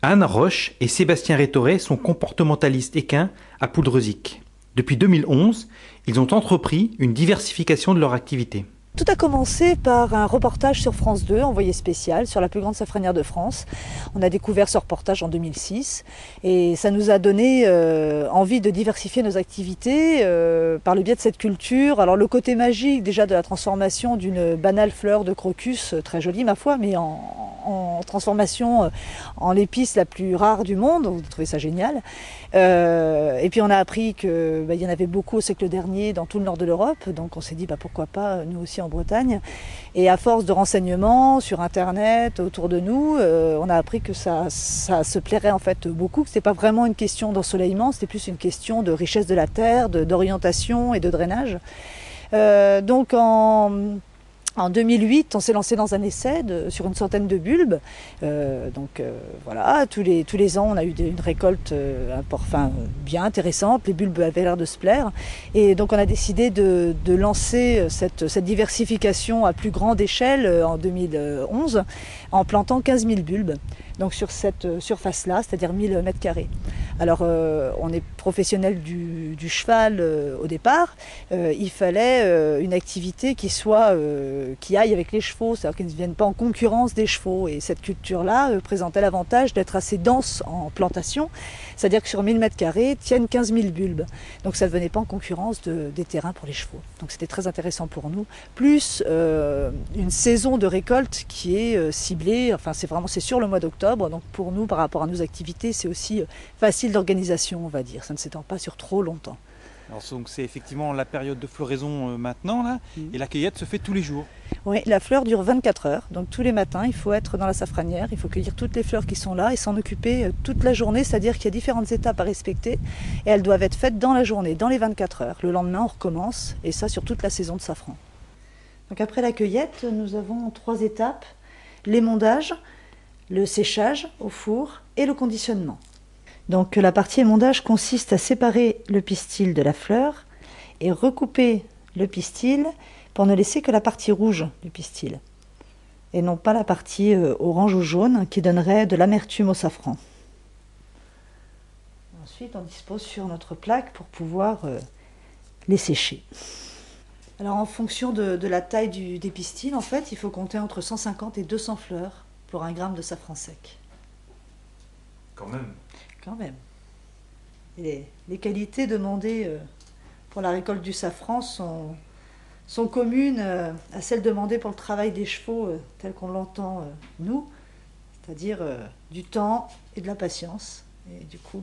Anne Roche et Sébastien Rétoré sont comportementalistes équins à Poudrezic. Depuis 2011, ils ont entrepris une diversification de leur activité. Tout a commencé par un reportage sur France 2, envoyé spécial, sur la plus grande safranière de France. On a découvert ce reportage en 2006 et ça nous a donné envie de diversifier nos activités par le biais de cette culture. Alors le côté magique déjà de la transformation d'une banale fleur de crocus, très jolie ma foi, mais en transformation en l'épice la plus rare du monde. On a trouvé ça génial. Et puis on a appris qu'il y en avait beaucoup au siècle dernier dans tout le nord de l'Europe, donc on s'est dit pourquoi pas nous aussi en Bretagne. Et à force de renseignements sur internet autour de nous, on a appris que ça se plairait en fait beaucoup, que c'était pas vraiment une question d'ensoleillement, c'était plus une question de richesse de la terre, d'orientation et de drainage. Donc en 2008, on s'est lancé dans un essai sur une centaine de bulbes. Voilà, tous les ans, on a eu une récolte bien intéressante. Les bulbes avaient l'air de se plaire. Et donc, on a décidé de lancer cette diversification à plus grande échelle en 2011 en plantant 15 000 bulbes. Donc sur cette surface-là, c'est-à-dire 1000 mètres carrés. Alors on est professionnel du cheval au départ, il fallait une activité qui aille avec les chevaux, c'est-à-dire qu'ils ne viennent pas en concurrence des chevaux. Et cette culture-là présentait l'avantage d'être assez dense en plantation, c'est-à-dire que sur 1000 mètres carrés tiennent 15 000 bulbes. Donc ça ne venait pas en concurrence des terrains pour les chevaux. Donc c'était très intéressant pour nous. Plus une saison de récolte qui est ciblée, enfin c'est sur le mois d'octobre. Donc pour nous, par rapport à nos activités, c'est aussi facile d'organisation, on va dire. Ça ne s'étend pas sur trop longtemps. Alors donc c'est effectivement la période de floraison maintenant, là, et la cueillette se fait tous les jours. Oui, la fleur dure 24 heures. Donc tous les matins, il faut être dans la safranière, il faut cueillir toutes les fleurs qui sont là et s'en occuper toute la journée, c'est-à-dire qu'il y a différentes étapes à respecter et elles doivent être faites dans la journée, dans les 24 heures. Le lendemain, on recommence, et ça sur toute la saison de safran. Donc après la cueillette, nous avons 3 étapes: l'émondage, le séchage au four et le conditionnement. Donc la partie émondage consiste à séparer le pistil de la fleur et recouper le pistil pour ne laisser que la partie rouge du pistil et non pas la partie orange ou jaune qui donnerait de l'amertume au safran. Ensuite, on dispose sur notre plaque pour pouvoir les sécher. Alors en fonction de la taille des pistils, en fait, il faut compter entre 150 et 200 fleurs pour 1 gramme de safran sec. Quand même. Quand même. Et les qualités demandées pour la récolte du safran sont communes à celles demandées pour le travail des chevaux tel qu'on l'entend nous, c'est-à-dire du temps et de la patience. Et du coup,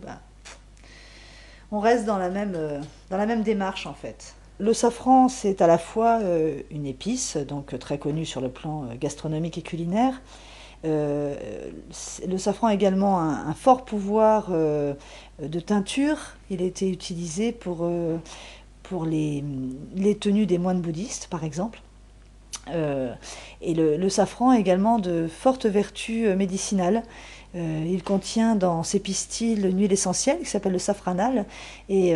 on reste dans la même démarche en fait. Le safran, c'est à la fois une épice, donc très connue sur le plan gastronomique et culinaire. Le safran a également un fort pouvoir de teinture. Il a été utilisé pour les tenues des moines bouddhistes, par exemple. Et le safran a également de fortes vertus médicinales. Il contient dans ses pistils une huile essentielle qui s'appelle le safranal et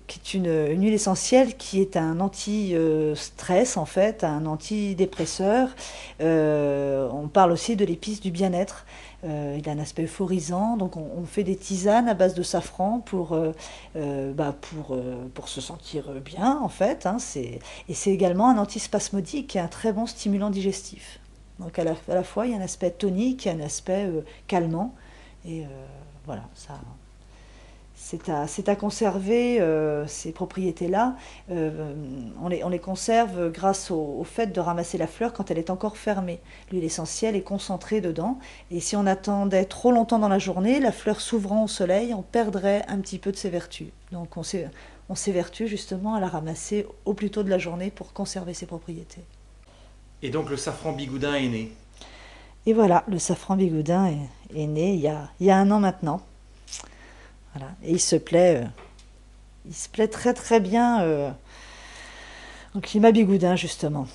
qui est une huile essentielle qui est un anti-stress en fait, un antidépresseur. On parle aussi de l'épice du bien-être. Il a un aspect euphorisant, donc on fait des tisanes à base de safran pour se sentir bien en fait. Et c'est également un antispasmodique et un très bon stimulant digestif. Donc à la fois, il y a un aspect tonique et un aspect calmant. Et voilà, ça, c'est à conserver ces propriétés-là. On les conserve grâce au fait de ramasser la fleur quand elle est encore fermée. L'huile essentielle est concentrée dedans. Et si on attendait trop longtemps dans la journée, la fleur s'ouvrant au soleil, on perdrait un petit peu de ses vertus. Donc on s'évertue justement à la ramasser au plus tôt de la journée pour conserver ses propriétés. Et donc le safran bigoudin est né. Et voilà, le safran bigoudin est né il y a 1 an maintenant. Voilà. Et il se plaît très très bien au climat bigoudin justement.